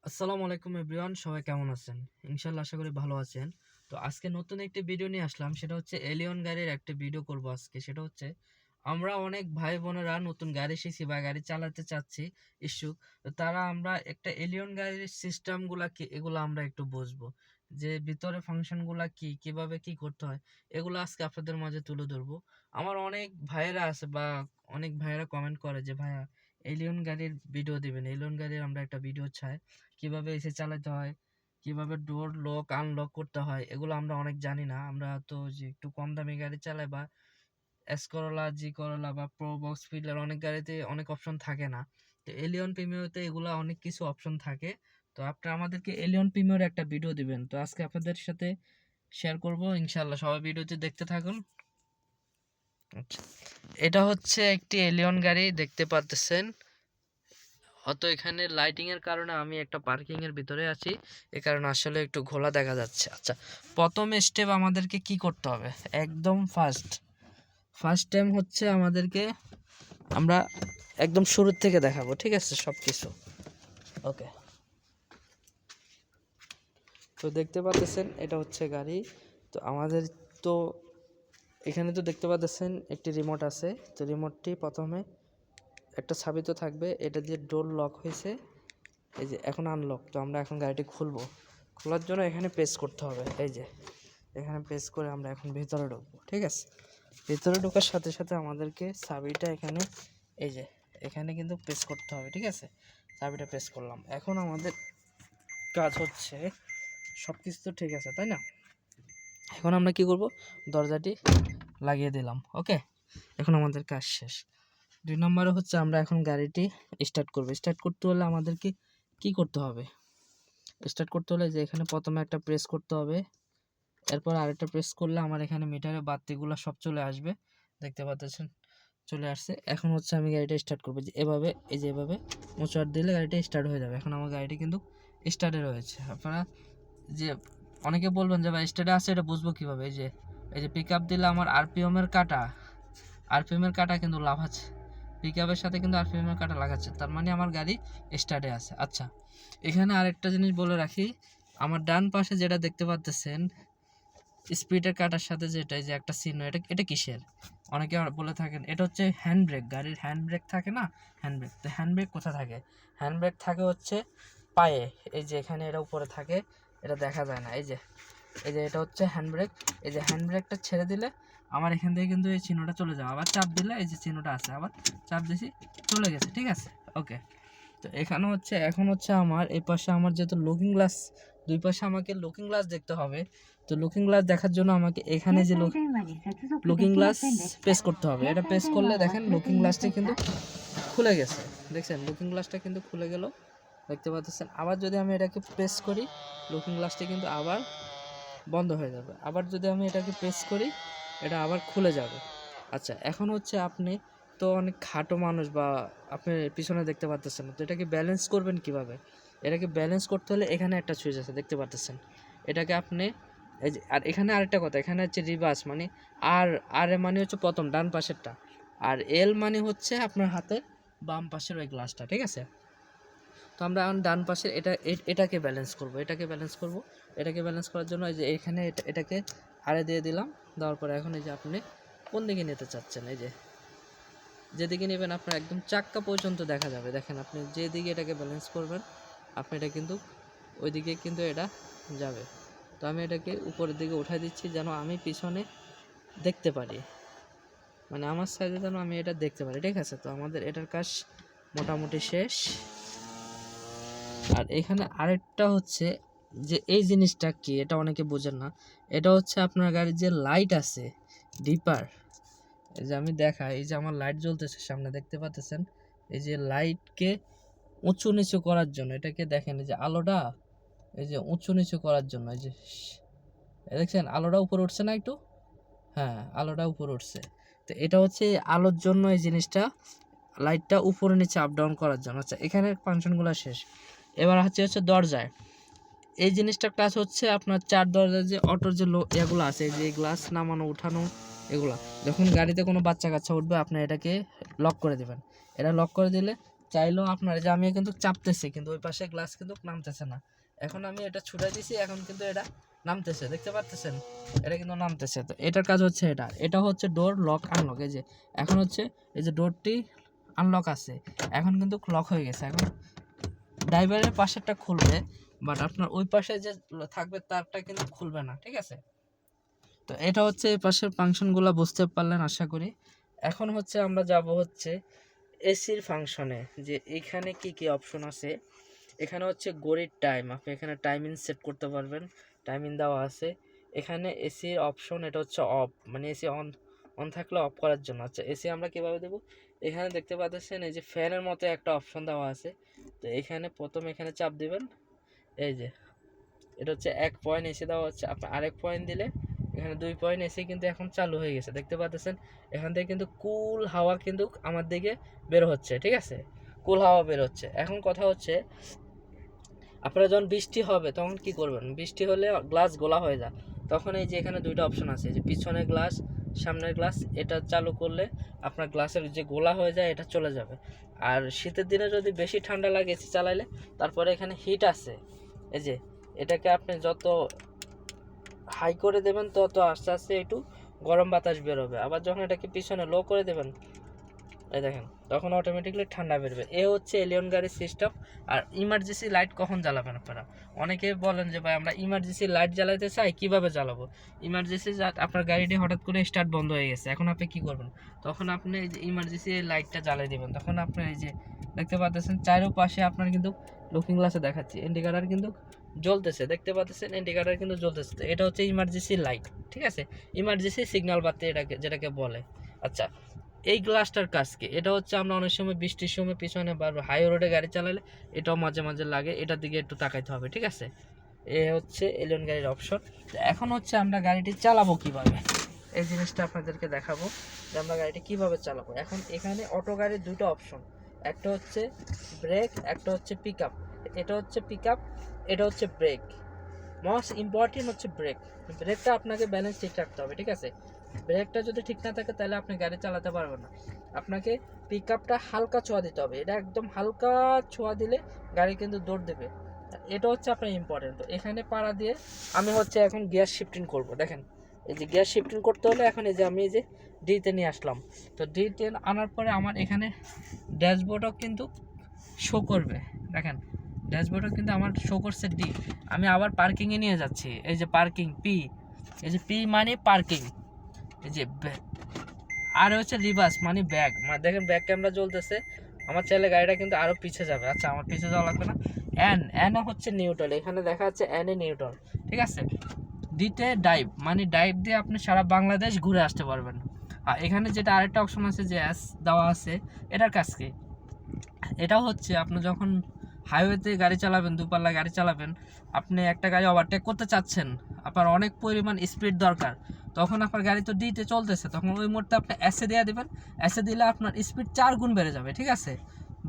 আসসালামু আলাইকুম এভরিওয়ান, সবাই কেমন আছেন? ইনশাআল্লাহ আশা করি ভালো আছেন। তো আজকে নতুন একটি ভিডিও নিয়ে আসলাম, সেটা হচ্ছে এলিয়ন গাড়ির একটা ভিডিও করব আজকে। সেটা হচ্ছে আমরা অনেক ভাই বোনেরা নতুন গাড়ি শিখছি বা গাড়ি চালাতে চাচ্ছি ইচ্ছুক। তো তারা আমরা একটা এলিয়ন গাড়ির সিস্টেমগুলা কি এগুলো আমরা একটু বুঝবো, যে ভিতরে ফাংশনগুলা কি, কিভাবে কি করতে হয়, এগুলো আজকে আপনাদের মাঝে তুলে ধরবো। আমার অনেক ভাইয়েরা আছে বা অনেক ভাইয়েরা কমেন্ট করে যে ভাইয়া এলিয়ন গাড়ির ভিডিও দিবেন, এলিয়ন গাড়ির আমরা একটা ভিডিও চাই, কিভাবে এসি চালাতে হয়, কিভাবে ডোর লক আনলক করতে হয়, এগুলো আমরা অনেক জানি না। আমরা তো যে একটু কম দামি গাড়ি চালাই বা এস করোলা, জি করোলা বা প্রো বক্স ফিল্ডার, অনেক গাড়িতে অনেক অপশন থাকে না। তো এলিয়ন প্রিমিওতে এগুলো অনেক কিছু অপশন থাকে। তো আপনারা আমাদেরকে এলিয়ন প্রিমিওর একটা ভিডিও দিবেন, তো আজকে আপনাদের সাথে শেয়ার করব ইনশাল্লাহ। সবাই ভিডিওতে দেখতে থাকুন। আচ্ছা, এটা হচ্ছে একটি এলিয়ন গাড়ি, দেখতে পাচ্ছেন। হয়তো এখানে লাইটিং এর কারণে আমি একটা পার্কিং এর ভিতরে আছি, এ কারণে আসলে একটু ঘোলা দেখা যাচ্ছে। আচ্ছা, প্রথম স্টেপ আমাদেরকে কি করতে হবে? একদম ফার্স্ট টাইম হচ্ছে আমাদেরকে, আমরা একদম শুরুর থেকে দেখাবো, ঠিক আছে সব কিছু। ওকে, তো দেখতে পাচ্ছেন এটা হচ্ছে গাড়ি। তো আমাদের তো এখানে তো দেখতে পাচ্ছেন একটি রিমোট আছে। তো রিমোটটি প্রথমে একটা চাবি তো থাকবে, এটা দিয়ে ডোর লক হয়েছে, এই যে এখন আনলক। তো আমরা এখন গাড়িটি খুলবো। খোলার জন্য এখানে প্রেস করতে হবে, এই যে এখানে প্রেস করে আমরা এখন ভিতরে ঢুকবো, ঠিক আছে। ভিতরে ঢোকার সাথে সাথে আমাদেরকে চাবিটা এখানে, এই যে এখানে কিন্তু প্রেস করতে হবে, ঠিক আছে। চাবিটা প্রেস করলাম, এখন আমাদের কাজ হচ্ছে, সব কিছু তো ঠিক আছে তাই না? এখন আমরা কি করব? দরজাটি লাগিয়ে দিলাম, ওকে। এখন আমাদের কাজ শেষ। 2 নম্বরে হচ্ছে আমরা এখন গাড়িটি স্টার্ট করব। স্টার্ট করতে হলে আমাদেরকে কি করতে হবে? স্টার্ট করতে হলে যে এখানে প্রথমে একটা প্রেস করতে হবে, এরপর আরেকটা প্রেস করলে আমার এখানে মিটারের বাতিগুলো সব চলে আসবে, দেখতে পাচ্ছেন চলে আসছে। এখন হচ্ছে আমি গাড়িটা স্টার্ট করবো, যে এভাবে, এই যে এভাবে মোচড় দিলে গাড়িটা স্টার্ট হয়ে যাবে। এখন আমার গাড়িটি কিন্তু স্টার্টে রয়েছে। আপনারা যে অনেকে বলবেন যে ভাই স্টার্টে আছে, এটা বুঝবো কীভাবে? এই যে পিক আপ দিলে আমার আরপিএমের কাটা কিন্তু লাফাচ্ছে, পিক আপের সাথে কিন্তু আরপিএমের কাটা লাগাচ্ছে, তার মানে আমার গাড়ি স্টার্টে আছে। আচ্ছা, এখানে আরেকটা জিনিস বলে রাখি, আমার ডান পাশে যেটা দেখতে পাচ্ছেন স্পিডের কাটার সাথে, যেটা যে একটা চিহ্ন, এটা কিসের? অনেকে বলে থাকেন এটা হচ্ছে হ্যান্ড ব্রেক। গাড়ির হ্যান্ড ব্রেক থাকে না, হ্যান্ড ব্রেক। তো হ্যান্ড ব্রেক কোথায় থাকে? হ্যান্ড ব্রেক থাকে হচ্ছে পায়ে, এই যে এখানে এটা উপরে থাকে, এটা দেখা যায় না। এই যে এটা হচ্ছে হ্যান্ড ব্রেক। এই যে হ্যান্ড ব্রেকটা ছেড়ে দিলে আমার এখান থেকে কিন্তু এই চিহ্নটা চলে যাবে, আবার চাপ দিলে এই যে চিহ্নটা আছে, আবার চাপ দিছি, চলে গেছে, ঠিক আছে। ওকে, তো এখানে হচ্ছে, এখন হচ্ছে আমার এই পাশে আমার যেহেতু লুকিং গ্লাস, দুই পাশে আমাকে লুকিং গ্লাস দেখতে হবে। তো লুকিং গ্লাস দেখার জন্য আমাকে এখানে যে লুকিং গ্লাস প্রেস করতে হবে। এটা প্রেস করলে দেখেন লুকিং গ্লাসটি কিন্তু খুলে গেছে, দেখছেন লুকিং গ্লাসটা কিন্তু খুলে গেল, দেখতে পাচ্ছেন। আবার যদি আমি এটাকে প্রেস করি, লুকিং গ্লাসটি কিন্তু আবার বন্ধ হয়ে যাবে। আবার যদি আমি এটাকে প্রেস করি, এটা আবার খুলে যাবে। আচ্ছা, এখন হচ্ছে আপনি তো অনেক খাটো মানুষ বা আপনি পিছনে দেখতে পাচ্ছেন, তো এটাকে ব্যালেন্স করবেন কিভাবে? এটাকে ব্যালেন্স করতে হলে এখানে একটা সুইচ আছে, দেখতে পাচ্ছেন। এটাকে আপনি, এই যে, আর এখানে আরেকটা কথা, এখানে হচ্ছে রিভার্স মানে, আর আর মানে হচ্ছে প্রথম ডান পাশেরটা, আর এল মানে হচ্ছে আপনার হাতের বাম পাশের ওই গ্লাসটা, ঠিক আছে। তো আমরা এখন ডান পাশে এটাকে ব্যালেন্স করব, এটাকে ব্যালেন্স করার জন্য এই যে এখানে এটাকে আরে দিয়ে দিলাম। দেওয়ার পরে এখন এই যে আপনি কোন দিকে নিতে চাচ্ছেন, এই যে যেদিকে নেবেন আপনার একদম চাক্কা পর্যন্ত দেখা যাবে। দেখেন আপনি যেদিকে এটাকে ব্যালেন্স করবেন, আপনি এটা কিন্তু ওইদিকে কিন্তু এটা যাবে। তো আমি এটাকে উপরের দিকে উঠাই দিচ্ছি, যেন আমি পিছনে দেখতে পারি, মানে আমার সাইডে যেন আমি এটা দেখতে পারি, ঠিক আছে। তো আমাদের এটার কাজ মোটামুটি শেষ। আর এখানে আরেকটা হচ্ছে যে এই জিনিসটা কি, এটা অনেকে বোঝেন না। এটা হচ্ছে আপনার গাড়ির যে লাইট আছে, ডিপার, এই যে আমি দেখাই, এই যে আমার লাইট জ্বলতেছে সামনে, দেখতে পাচ্ছেন। এই যে লাইটকে উঁচু নিচু করার জন্য, এটাকে দেখেন, এই যে আলোটা, এই যে উঁচু নিচু করার জন্য, এই যে দেখছেন আলোটা উপরে উঠছে না একটু? হ্যাঁ, আলোটা উপরে উঠছে। তো এটা হচ্ছে আলোর জন্য, এই জিনিসটা লাইটটা উপরে নিচে আপ ডাউন করার জন্য। আচ্ছা, এখানে ফাংশনগুলো শেষ। এবার হচ্ছে দরজায় এই জিনিসটার কাজ হচ্ছে আপনার চার দরজার যে অটোর যে এগুলো আছে, যে গ্লাস নামানো উঠানো, এগুলা যখন গাড়িতে কোনো বাচ্চা কাচ্চা উঠবে, আপনি এটাকে লক করে দেবেন। এটা লক করে দিলে চাইলেও আপনার যে আমি কিন্তু চাপতেছি কিন্তু ওই পাশে গ্লাস কিন্তু নামতেছে না। এখন আমি এটা ছুটাই দিছি, এখন কিন্তু এটা নামতেছে, দেখতে পাচ্ছেন এটা কিন্তু নামতেছে। তো এটার কাজ হচ্ছে এটা হচ্ছে ডোর লক আনলক। এই যে এখন হচ্ছে এই যে ডোরটি আনলক আছে, এখন কিন্তু লক হয়ে গেছে। এখন ড্রাইভারের পাশেরটা খুলবে, বাট আপনার ওই পাশে যে থাকবে তারটা কিন্তু খুলবে না, ঠিক আছে। তো এটা হচ্ছে এই পাশের ফাংশনগুলো বুঝতে পারলেন আশা করি। এখন হচ্ছে আমরা যাব হচ্ছে এসির ফাংশনে, যে এখানে কি কি অপশন আছে। এখানে হচ্ছে ঘড়ির টাইম, আপনি এখানে টাইমিং সেট করতে পারবেন, টাইমিং দেওয়া আছে। এখানে এসির অপশন, এটা হচ্ছে অফ, মানে এসি অন অন থাকলে অফ করার জন্য। আচ্ছা এসি আমরা কীভাবে দেবো, এখানে দেখতে পাচ্ছেন এই যে ফ্যানের মতো একটা অপশন দেওয়া আছে। তো এখানে প্রথম এখানে চাপ দিবেন, এই যে এটা হচ্ছে 1 পয়েন্ট এসি দেওয়া হচ্ছে, আপনি আরেক পয়েন্ট দিলে এখানে 2 পয়েন্ট এসি কিন্তু এখন চালু হয়ে গেছে, দেখতে পাচ্ছেন। এখান থেকে কিন্তু কুল হাওয়া কিন্তু আমার দিকে বের হচ্ছে, ঠিক আছে, কুল হাওয়া বের হচ্ছে। এখন কথা হচ্ছে আপনারা যখন বৃষ্টি হবে তখন কি করবেন, বৃষ্টি হলে গ্লাস গোলা হয়ে যায়, তখন এই যে এখানে দুইটা অপশন আছে, যে পিছনের গ্লাস সামনের গ্লাস, এটা চালু করলে আপনার গ্লাসের যে গোলা হয়ে যায় এটা চলে যাবে। আর শীতের দিনে যদি বেশি ঠান্ডা লাগে এসি চালাইলে, তারপরে এখানে হিট আছে, এই যে এটাকে আপনি যত হাই করে দেবেন তত আস্তে আস্তে একটু গরম বাতাস বেরোবে। আবার যখন এটাকে পিছনে লো করে দেবেন, এই দেখেন, তখন অটোমেটিকলি ঠান্ডা বেরোবে। এ হচ্ছে এলিয়ন গাড়ির সিস্টেম। আর ইমার্জেন্সি লাইট কখন জ্বালাবেন আপনারা, অনেকে বলেন যে ভাই আমরা ইমার্জেন্সি লাইট জ্বালাতে চাই, কিভাবে জ্বালাবো। ইমার্জেন্সি আপনার গাড়িটি হঠাৎ করে স্টার্ট বন্ধ হয়ে গেছে, এখন আপনি কি করবেন, তখন আপনি এই যে ইমার্জেন্সি লাইটটা জ্বালিয়ে দেবেন। তখন আপনার এই যে দেখতে পাচ্ছেন চারোপাশে আপনার কিন্তু লুকিং গ্লাসে দেখাচ্ছি ইন্ডিকেটার কিন্তু জ্বলতেছে, দেখতে পাচ্ছেন ইন্ডিকেটার কিন্তু জ্বলতেছে। তো এটা হচ্ছে ইমার্জেন্সি লাইট, ঠিক আছে, ইমার্জেন্সি সিগন্যাল বাতি এটাকে যেটাকে বলে। আচ্ছা এই গ্লাসটার কাজ কি, এটা হচ্ছে আমরা অনেক সময় বৃষ্টির সময় পিছনে বা হাই রোডে গাড়ি চালালে এটাও মাঝে মাঝে লাগে, এটার দিকে একটু তাকাইতে হবে, ঠিক আছে। এ হচ্ছে এলিয়ন গাড়ির অপশন। তো এখন হচ্ছে আমরা গাড়িটি চালাবো কিভাবে, এই জিনিসটা আপনাদেরকে দেখাবো যে আমরা গাড়িটি কিভাবে চালাবো। এখন এখানে অটো গাড়ির দুটো অপশন, একটা হচ্ছে ব্রেক, একটা হচ্ছে পিক আপ। এটা হচ্ছে পিক আপ, এটা হচ্ছে ব্রেক। মোস্ট ইম্পর্টেন্ট হচ্ছে ব্রেক, ব্রেকটা আপনাকে ব্যালেন্স ঠিক রাখতে হবে, ঠিক আছে। ব্রেকটা যদি ঠিক না থাকে তাহলে আপনি গাড়ি চালাতে পারবেন না। আপনাকে পিক আপটা হালকা ছোঁয়া দিতে হবে, এটা একদম হালকা ছোঁয়া দিলে গাড়ি কিন্তু দৌড় দেবে, এটা হচ্ছে আপনার ইম্পর্টেন্ট। তো এখানে পাড়া দিয়ে আমি হচ্ছে এখন গিয়ার শিফটিং করব। দেখেন এই যে গিয়ার শিফটিং করতে হলে এখন এই যে আমি এই যে ডিতে নিয়ে আসলাম। তো ডিতে আনার পরে আমার এখানে ড্যাশবোর্ডও কিন্তু শো করবে, দেখেন ড্যাশবোর্ডও কিন্তু আমার শো করছে ডি। আমি আবার পার্কিংয়ে নিয়ে যাচ্ছি, এই যে পার্কিং পি, এই যে পি মানে পার্কিং, এই যে আর হচ্ছে রিভার্স মানে ব্যাক, মানে দেখেন ব্যাক ক্যামেরা জ্বলতেছে। আমার চাইলে গাড়িটা কিন্তু আরও পিছিয়ে যাবে, আচ্ছা আমার পিছিয়ে যাওয়া লাগবে না। এন হচ্ছে নিউট্রাল, এখানে দেখা যাচ্ছে এন এ নিউট্রাল, ঠিক আছে। ডিতে ডাইভ, মানে ডাইভ দিয়ে আপনি সারা বাংলাদেশ ঘুরে আসতে পারবেন। আর এখানে যেটা আরেকটা অপশন আছে যে এস দেওয়া আছে, এটার কাজ কি, এটা হচ্ছে আপনি যখন হাইওয়েতে গাড়ি চালাবেন, দুপাল্লা গাড়ি চালাবেন, আপনি একটা গাড়ি ওভারটেক করতে চাচ্ছেন, আপনার অনেক পরিমাণ স্পিড দরকার, তখন আপনার গাড়ি তো ডিতে চলতেছে, তখন ওই মুহূর্তে আপনি এসে দিয়ে দেবেন, এসে দিলে আপনার স্পিড 4 গুণ বেড়ে যাবে, ঠিক আছে।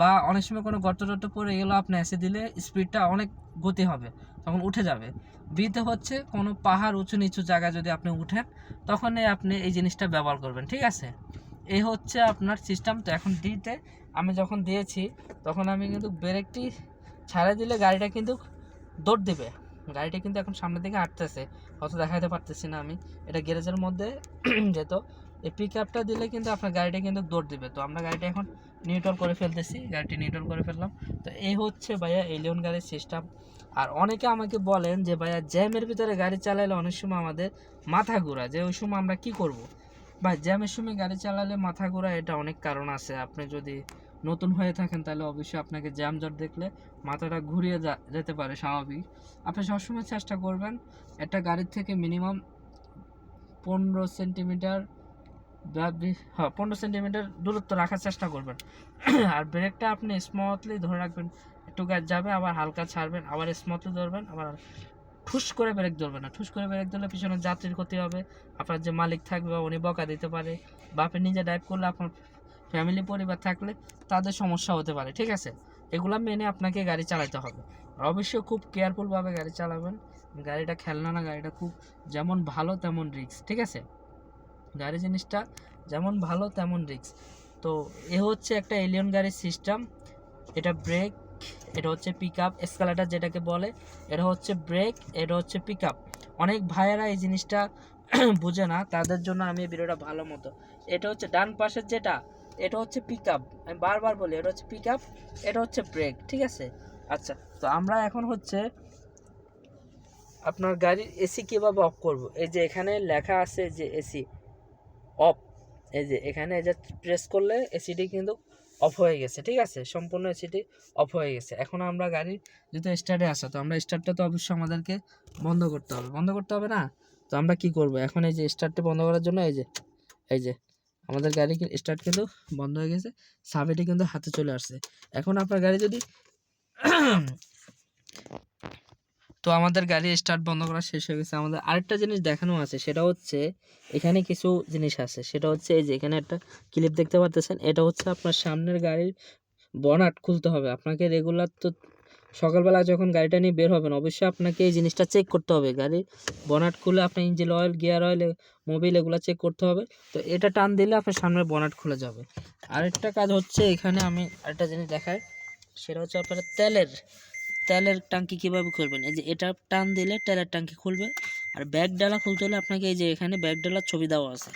বা অনেক সময় কোনো গর্ত টর্ত পড়ে গেলেও আপনি এসে দিলে স্পিডটা অনেক গতি হবে, তখন উঠে যাবে। বিতে হচ্ছে কোনো পাহাড় উঁচু নিচু জায়গায় যদি আপনি উঠেন তখনই আপনি এই জিনিসটা ব্যবহার করবেন, ঠিক আছে। এই হচ্ছে আপনার সিস্টেম। তো এখন ডিতে আমি যখন দিয়েছি তখন আমি কিন্তু ব্রেকটি ছাড়া দিলে গাড়িটা কিন্তু দৌড় দেবে, গাড়িটা কিন্তু এখন সামনের দিকে হাঁটতেছে, হয়তো দেখাতে পারতেছি না আমি, এটা গ্যারেজের মধ্যে যেত। এই পিক আপটা দিলে কিন্তু আপনার গাড়িটা কিন্তু দৌড় দেবে। তো আমরা গাড়িটা এখন নিউট্রাল করে ফেলতেছি, গাড়িটি নিউট্রাল করে ফেললাম। তো এই হচ্ছে ভাইয়া এলিয়ন গাড়ির সিস্টেম। আর অনেকে আমাকে বলেন যে ভাইয়া জ্যামের ভিতরে গাড়ি চালালে অনেক সময় আমাদের মাথা ঘোরা, যে ওই সময় আমরা কি করব। বা জ্যামের সময় গাড়ি চালালে মাথা ঘোরা, এটা অনেক কারণ আছে। আপনি যদি নতুন হয়ে থাকেন তাহলে অবশ্যই আপনাকে জ্যাম জট দেখলে মাথাটা ঘুরিয়ে যেতে পারে, স্বাভাবিক। আপনি সবসময় চেষ্টা করবেন একটা গাড়ির থেকে মিনিমাম 15 সেন্টিমিটার, হ্যাঁ 15 সেন্টিমিটার দূরত্ব রাখার চেষ্টা করবেন। আর ব্রেকটা আপনি স্মুথলি ধরে রাখবেন, একটু গাছ যাবে আবার হালকা ছাড়বেন, আবার স্মুথলি ধরবেন, আবার ঠুস করে ব্রেক ধরবেন না। ঠুস করে ব্রেক ধরলে পিছনে যাত্রীর ক্ষতি হবে, আপনার যে মালিক থাকবে উনি বকা দিতে পারে, বা আপনি নিজে ড্রাইভ করলে আপনার ফ্যামিলি পরিবার থাকলে তাদের সমস্যা হতে পারে, ঠিক আছে। এগুলো মেনে আপনাকে গাড়ি চালাতে হবে। আর অবশ্যই খুব কেয়ারফুলভাবে গাড়ি চালাবেন, গাড়িটা খেলনা না, গাড়িটা খুব যেমন ভালো তেমন রিস্ক, ঠিক আছে। গাড়ি জিনিসটা যেমন ভালো তেমন রিস্ক। তো এ হচ্ছে একটা এলিয়ন গাড়ির সিস্টেম। এটা ব্রেক, এটা হচ্ছে পিক আপ, এসকালেটার যেটাকে বলে, এটা হচ্ছে ব্রেক, এটা হচ্ছে পিক আপ। অনেক ভাইয়েরা এই জিনিসটা বুঝে না, তাদের জন্য আমি এই ভিডিওটা ভালো মতো। এটা হচ্ছে ডান পাশের যেটা, এটা হচ্ছে পিক আপ, আমি বারবার বলি এটা হচ্ছে পিক আপ, এটা হচ্ছে ব্রেক, ঠিক আছে। আচ্ছা, তো আমরা এখন হচ্ছে আপনার গাড়ির এসি কীভাবে অফ করব। এই যে এখানে লেখা আছে যে এসি অফ, এই যে এখানে এই যে প্রেস করলে এসিটি কিন্তু অফ হয়ে গেছে, ঠিক আছে, সম্পূর্ণ এসিটি অফ হয়ে গেছে। এখন আমরা গাড়ি যেহেতু স্টার্টে আসা, তো আমরা স্টার্টটা তো অবশ্যই আমাদেরকে বন্ধ করতে হবে, বন্ধ করতে হবে না। তো আমরা কি করব এখন, এই যে স্টার্টটা বন্ধ করার জন্য এই যে আমাদের গাড়ি স্টার্ট কিন্তু বন্ধ হয়ে গেছে, সাবিটি কিন্তু হাতে চলে আসছে। এখন আপনার গাড়ি যদি তো আমাদের গাড়ি স্টার্ট বন্ধ করা শেষ হয়ে গেছে। আমাদের আরেকটা জিনিস দেখানো আছে, সেটা হচ্ছে এখানে কিছু জিনিস আছে, সেটা হচ্ছে এই যে এখানে একটা ক্লিপ দেখতে পাচ্ছেন, এটা হচ্ছে আপনার সামনের গাড়ির বনাট খুলতে হবে আপনাকে রেগুলার। তো সকালবেলা যখন গাড়িটা নিয়ে বের হবেন অবশ্যই আপনাকে এই জিনিসটা চেক করতে হবে, গাড়ির বনাট খুলে আপনার engine oil, gear oil, Mobil এগুলো চেক করতে হবে। তো এটা টান দিলে আপনার সামনের বনাট খুলে যাবে। আরেকটা কাজ হচ্ছে এখানে আমি আরেকটা জিনিস দেখাই, সেটা হচ্ছে আপনারা তেলের ট্যাঙ্কি কীভাবে খুলবেন। এই যে এটা টান দিলে তেলের ট্যাঙ্কি খুলবে। আর ব্যাগ ডালা খুলতে হলে আপনাকে এই যে এখানে ব্যাগ ডালার ছবি দেওয়া আছে,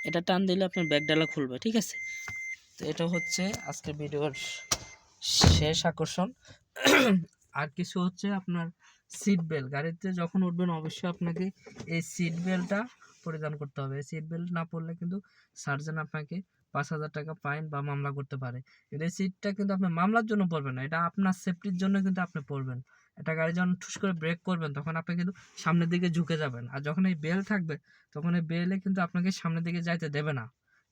এটা টান দিলে আপনার ব্যাগ ডালা খুলবে, ঠিক আছে। তো এটা হচ্ছে আজকের ভিডিওর শেষ আকর্ষণ। আর কিছু হচ্ছে আপনার সিট বেল্ট, গাড়িতে যখন উঠবেন অবশ্যই আপনাকে এই সিট বেল্টটা পরিধান করতে হবে। সিট বেল্ট না পরলে কিন্তু সার্জন আপনাকে 5,000 টাকা ফাইন বা মামলা করতে পারে। কিন্তু এই সিটটা কিন্তু আপনি মামলার জন্য পরবেন না, এটা আপনার সেফটির জন্য কিন্তু আপনি পরবেন। এটা গাড়ি যখন ঠুস করে ব্রেক করবেন তখন আপনি কিন্তু সামনের দিকে ঝুঁকে যাবেন, আর যখন এই বেল থাকবে তখন এই বেলে কিন্তু আপনাকে সামনের দিকে যাইতে দেবে না,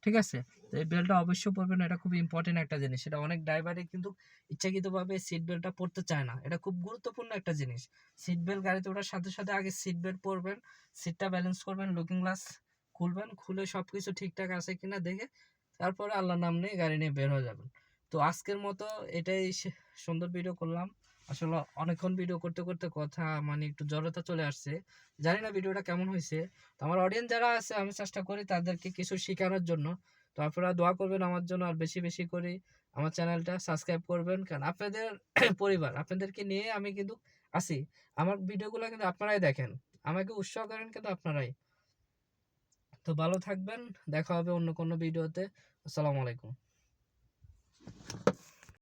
ঠিক আছে। তো এই বেলটা অবশ্যই পরবেন, এটা খুব ইম্পর্টেন্ট একটা জিনিস। সেটা অনেক ড্রাইভারই কিন্তু ইচ্ছাকৃতভাবে সিট বেল্টটা পরতে চায় না, এটা খুব গুরুত্বপূর্ণ একটা জিনিস। সিট বেল্ট গাড়িতে ওঠার সাথে সাথে আগে সিট বেল্ট পরবেন, সিটটা ব্যালেন্স করবেন, লুকিং গ্লাস খুলবেন, খুলে সব কিছু ঠিকঠাক আছে কিনা দেখে তারপরে আল্লাহর নাম নিয়ে গাড়ি নিয়ে বের হয়ে যাবেন। তো আজকের মতো এটাই সুন্দর ভিডিও করলাম। আসলে অনেকক্ষণ ভিডিও করতে করতে কথা মানে একটু জড়তা চলে আসছে, জানি না ভিডিওটা কেমন হয়েছে। তো আমার অডিয়েন্স যারা আছে আমি চেষ্টা করি তাদেরকে কিছু শেখানোর জন্য। তো আপনারা দোয়া করবেন আমার জন্য, আর বেশি বেশি করে আমার চ্যানেলটা সাবস্ক্রাইব করবেন, কারণ আপনাদের পরিবার, আপনাদেরকে নিয়ে আমি কিন্তু আসি। আমার ভিডিওগুলো কিন্তু আপনারাই দেখেন, আমাকে উৎসাহ করেন কিন্তু আপনারাই। তো ভালো থাকবেন, দেখা হবে অন্য কোনো ভিডিওতে। আসসালামু আলাইকুম।